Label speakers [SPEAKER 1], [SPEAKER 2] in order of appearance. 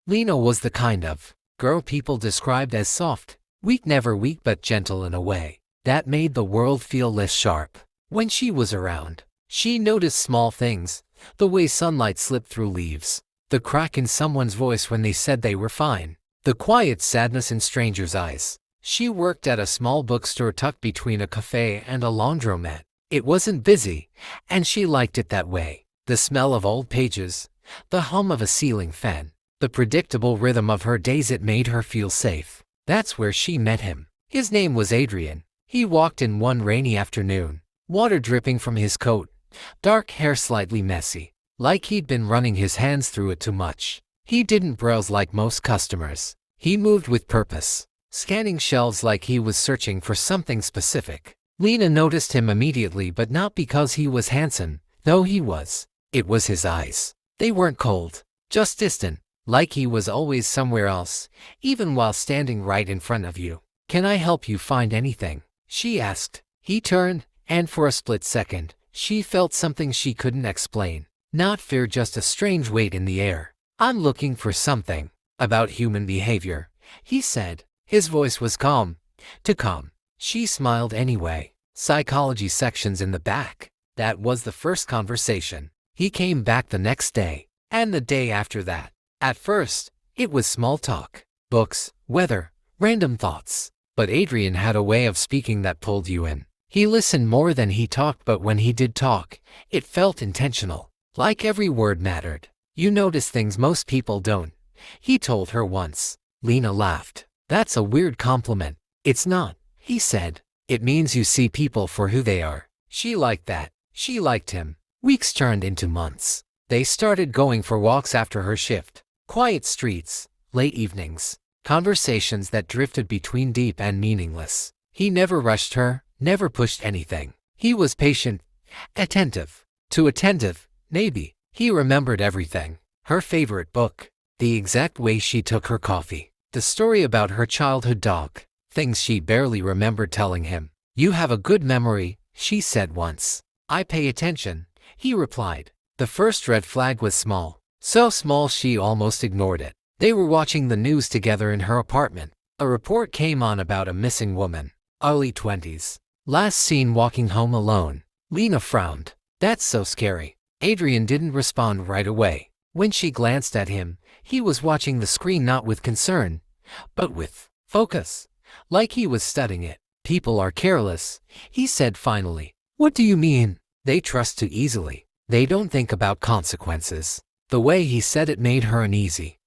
[SPEAKER 1] Lena was the kind of girl people described as soft, weak, never weak but gentle in a way that made the world feel less sharp. When she was around, she noticed small things, the way sunlight slipped through leaves, the crack in someone's voice when they said they were fine, the quiet sadness in strangers' eyes. She worked at a small bookstore tucked between a cafe and a laundromat. It wasn't busy, and she liked it that way. The smell of old pages, the hum of a ceiling fan, the predictable rhythm of her days, it made her feel safe. That's where she met him. His name was Adrian. He walked in one rainy afternoon, water dripping from his coat, dark hair slightly messy, like he'd been running his hands through it too much. He didn't browse like most customers. He moved with purpose, scanning shelves like he was searching for something specific. Lena noticed him immediately, but not because he was handsome, though he was. It was his eyes. They weren't cold, just distant, like he was always somewhere else, even while standing right in front of you. "Can I help you find anything?" she asked. He turned, and for a split second, she felt something she couldn't explain. Not fear, just a strange weight in the air. "I'm looking for something about human behavior," he said. His voice was calm, too calm. She smiled anyway. "Psychology sections in the back." That was the first conversation. He came back the next day, and the day after that. At first, it was small talk, books, weather, random thoughts. But Adrian had a way of speaking that pulled you in. He listened more than he talked, but when he did talk, it felt intentional, like every word mattered. "You notice things most people don't," he told her once. Lena laughed. "That's a weird compliment." "It's not," he said. "It means you see people for who they are." She liked that. She liked him. Weeks turned into months. They started going for walks after her shift. Quiet streets, late evenings, conversations that drifted between deep and meaningless. He never rushed her, never pushed anything. He was patient, attentive. Too attentive, maybe. He remembered everything. Her favorite book, the exact way she took her coffee, the story about her childhood dog, things she barely remembered telling him. "You have a good memory," she said once. "I pay attention," he replied. The first red flag was small. So small she almost ignored it. They were watching the news together in her apartment. A report came on about a missing woman, early 20s. Last seen walking home alone. Lena frowned. "That's so scary." Adrian didn't respond right away. When she glanced at him, he was watching the screen, not with concern, but with focus, like he was studying it. "People are careless," he said finally. "What do you mean?" "They trust too easily. They don't think about consequences." The way he said it made her uneasy.